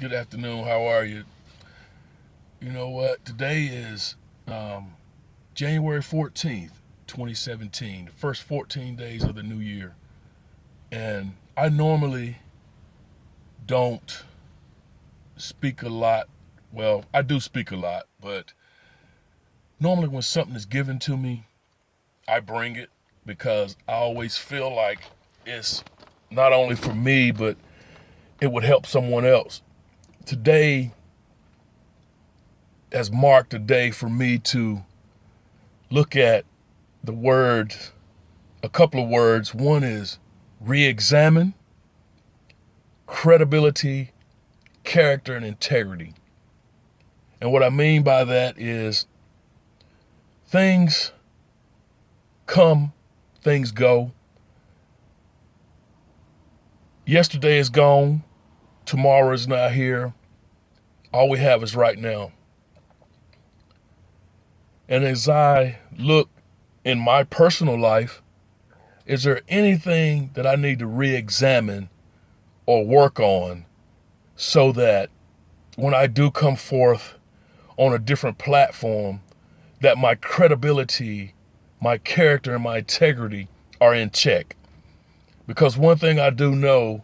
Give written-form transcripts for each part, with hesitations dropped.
Good afternoon. How are you? You know what? Today is January 14th, 2017, the first 14 days of the new year. And I normally don't speak a lot. Well, I do speak a lot, but normally when something is given to me, I bring it because I always feel like it's not only for me, but it would help someone else. Today has marked a day for me to look at the word, a couple of words. One is re-examine, credibility, character, and integrity. And what I mean by that is things come, things go. Yesterday is gone, tomorrow is not here. All we have is right now. And as I look in my personal life, is there anything that I need to re-examine or work on so that when I do come forth on a different platform, that my credibility, my character, and my integrity are in check? Because one thing I do know,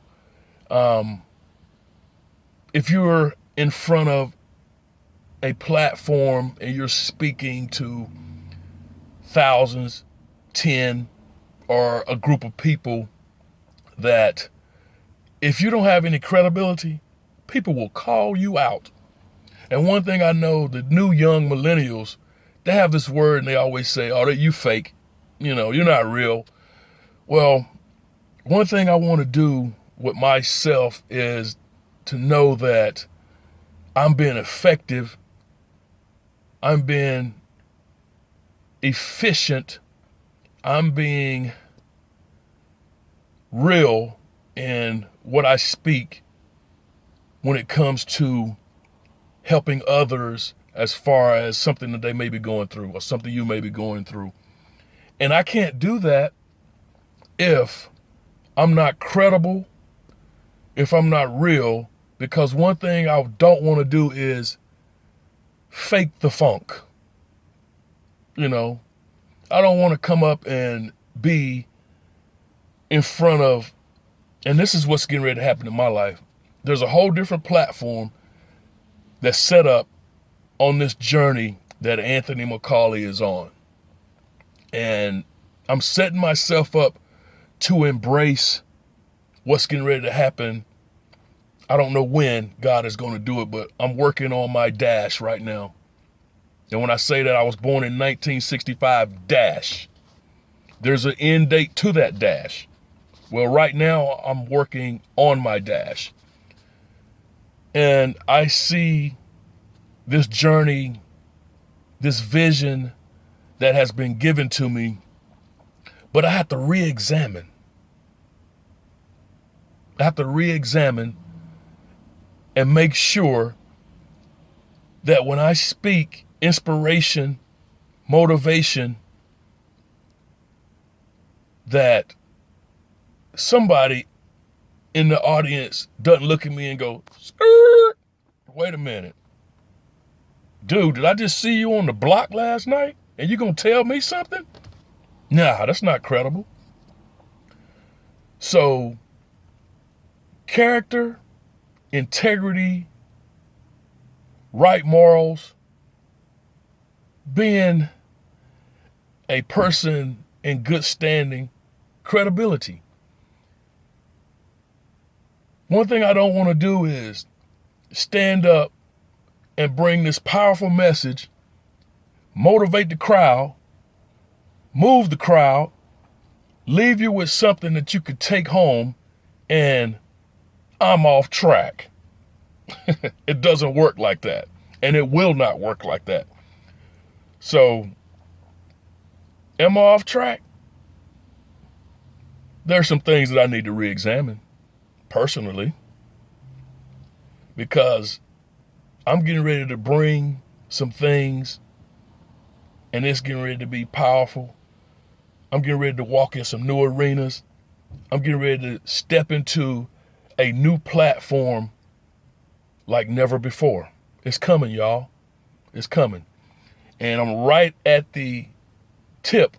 if you're in front of a platform and you're speaking to thousands, 10, or a group of people, that if you don't have any credibility, people will call you out. And one thing I know, the new young millennials, they have this word and they always say, oh, that you fake, you're not real. Well, one thing I want to do with myself is to know that I'm being effective, I'm being efficient, I'm being real in what I speak when it comes to helping others as far as something that they may be going through or something you may be going through. And I can't do that if I'm not credible, if I'm not real, because one thing I don't want to do is fake the funk. I don't want to come up and be in front of, and this is what's getting ready to happen in my life. There's a whole different platform that's set up on this journey that Anthony McCauley is on. And I'm setting myself up to embrace what's getting ready to happen. I don't know when God is going to do it, but I'm working on my dash right now. And when I say that I was born in 1965 dash, there's an end date to that dash. Well, right now I'm working on my dash. And I see this journey, this vision that has been given to me, but I have to re-examine. I have to re-examine and make sure that when I speak inspiration, motivation, that somebody in the audience doesn't look at me and go, skirt, wait a minute. Dude, did I just see you on the block last night and you gonna tell me something? Nah, that's not credible. So, character, integrity, right morals, being a person in good standing, credibility. One thing I don't want to do is stand up and bring this powerful message, motivate the crowd, move the crowd, leave you with something that you could take home, and I'm off track. It doesn't work like that, and it will not work like that. So, am I off track? There's some things that I need to re-examine personally, because I'm getting ready to bring some things, and it's getting ready to be powerful. I'm getting ready to walk in some new arenas. I'm getting ready to step into a new platform like never before. It's coming, y'all. It's coming. And I'm right at the tip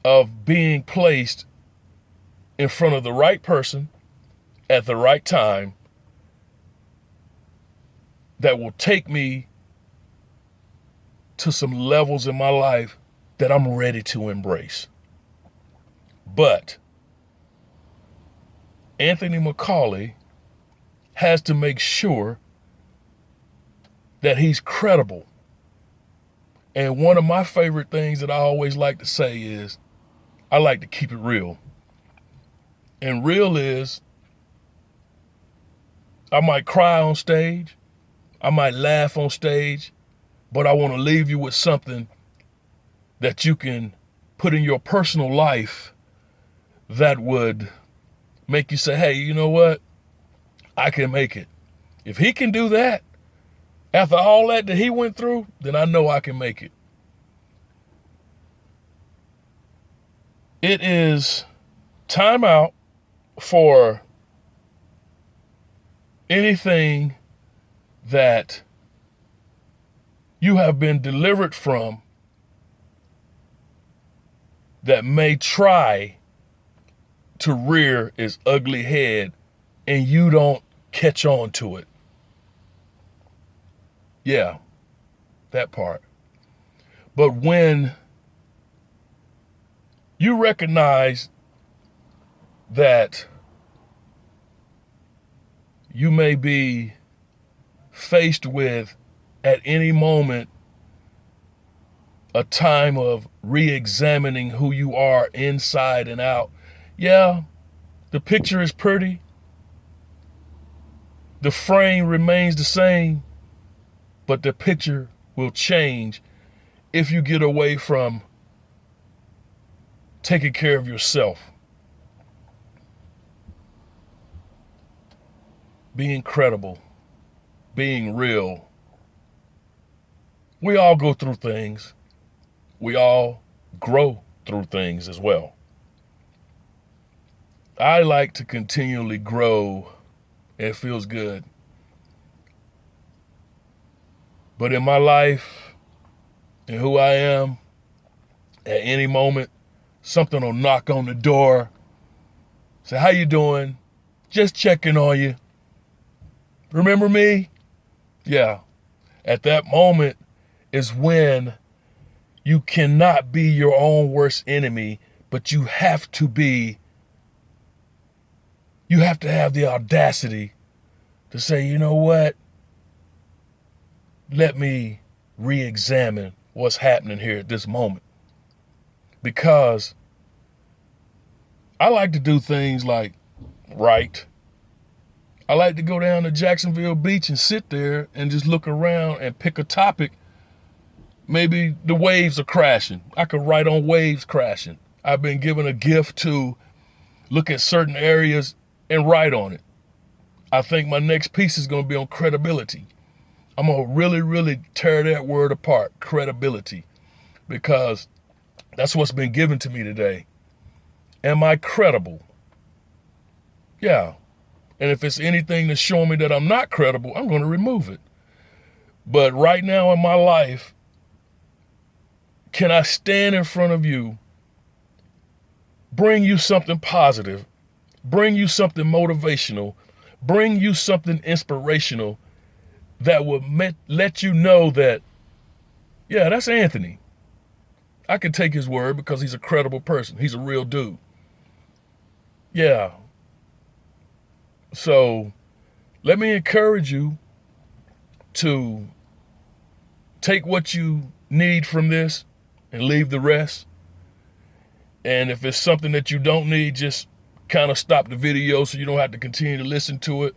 of being placed in front of the right person at the right time that will take me to some levels in my life that I'm ready to embrace. But Anthony McCauley has to make sure that he's credible. And one of my favorite things that I always like to say is, I like to keep it real. And real is, I might cry on stage, I might laugh on stage, but I want to leave you with something that you can put in your personal life that would make you say, hey, you know what? I can make it. If he can do that, after all that he went through, then I know I can make it. It is time out for anything that you have been delivered from that may try to rear its ugly head and you don't catch on to it. Yeah, that part. But when you recognize that you may be faced with at any moment a time of re-examining who you are inside and out. Yeah, the picture is pretty. The frame remains the same, but the picture will change if you get away from taking care of yourself. Being credible, being real. We all go through things. We all grow through things as well. I like to continually grow. It feels good. But in my life and who I am, at any moment, something will knock on the door. Say, how you doing? Just checking on you. Remember me? Yeah. At that moment is when you cannot be your own worst enemy, but you have to have the audacity to say, you know what? Let me re-examine what's happening here at this moment. Because I like to do things like write. I like to go down to Jacksonville Beach and sit there and just look around and pick a topic. Maybe the waves are crashing. I could write on waves crashing. I've been given a gift to look at certain areas and write on it. I think my next piece is going to be on credibility. I'm going to really, really tear that word apart, credibility, because that's what's been given to me today. Am I credible? Yeah. And if it's anything that's showing me that I'm not credible, I'm going to remove it. But right now in my life, can I stand in front of you, bring you something positive, bring you something motivational, bring you something inspirational that will let you know that, yeah, that's Anthony. I can take his word because he's a credible person. He's a real dude. Yeah. So let me encourage you to take what you need from this and leave the rest. And if it's something that you don't need, just kind of stop the video so you don't have to continue to listen to it.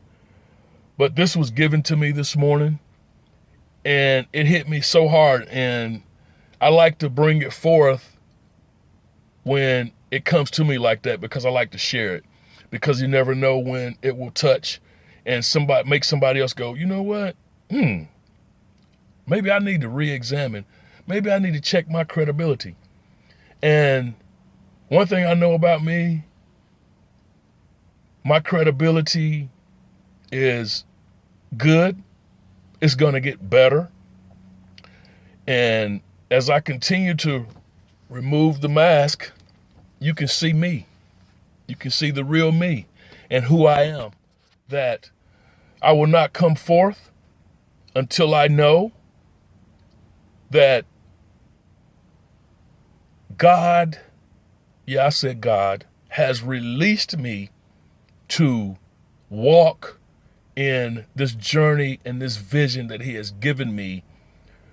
But this was given to me this morning and it hit me so hard. And I like to bring it forth when it comes to me like that because I like to share it, because you never know when it will touch and make somebody else go, you know what? Maybe I need to re-examine. Maybe I need to check my credibility. And one thing I know about me, my credibility is good. It's going to get better. And as I continue to remove the mask, you can see me. You can see the real me and who I am. That I will not come forth until I know that God, yeah, I said God, has released me to walk in this journey and this vision that he has given me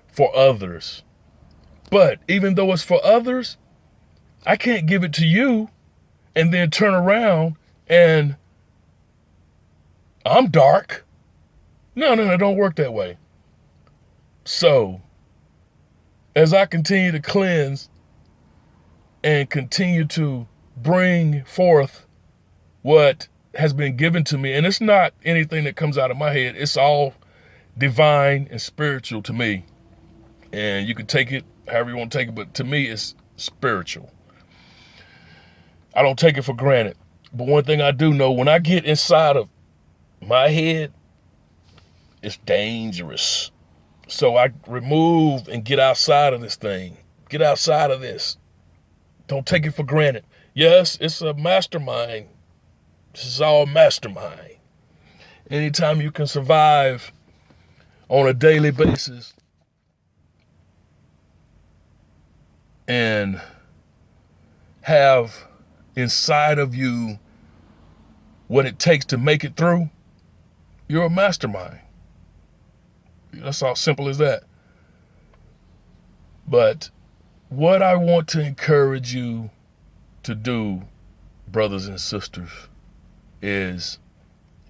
for others. But even though it's for others, I can't give it to you and then turn around and I'm dark. No, it don't work that way. So as I continue to cleanse and continue to bring forth what has been given to me, and it's not anything that comes out of my head, it's all divine and spiritual to me. And you can take it however you want to take it, but to me it's spiritual. I don't take it for granted. But one thing I do know, when I get inside of my head, it's dangerous. So I remove and get outside of this thing. Get outside of this. Don't take it for granted. Yes, it's a mastermind. This is all mastermind. Anytime you can survive on a daily basis and have inside of you what it takes to make it through, you're a mastermind. That's how simple as that. But what I want to encourage you to do, brothers and sisters, is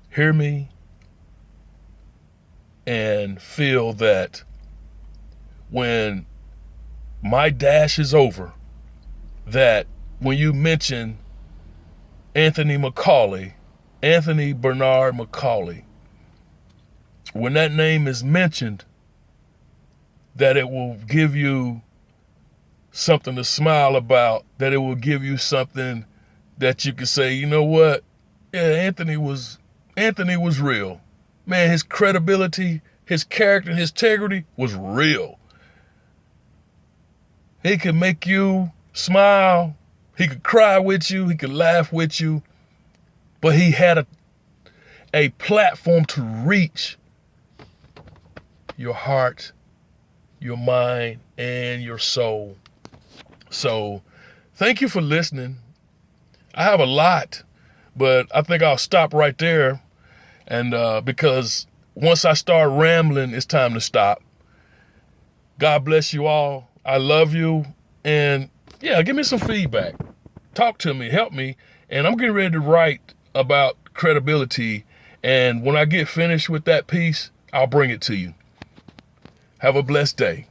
hear me and feel that when my dash is over, that when you mention Anthony Bernard McCauley, when that name is mentioned, that it will give you something to smile about, that it will give you something that you can say, you know what? Yeah, Anthony was real. Man, his credibility, his character, his integrity was real. He could make you smile. He could cry with you. He could laugh with you. But he had a platform to reach your heart, your mind, and your soul. So thank you for listening. I have a lot, but I think I'll stop right there. And because once I start rambling, it's time to stop. God bless you all. I love you. And yeah, give me some feedback. Talk to me, help me. And I'm getting ready to write about credibility. And when I get finished with that piece, I'll bring it to you. Have a blessed day.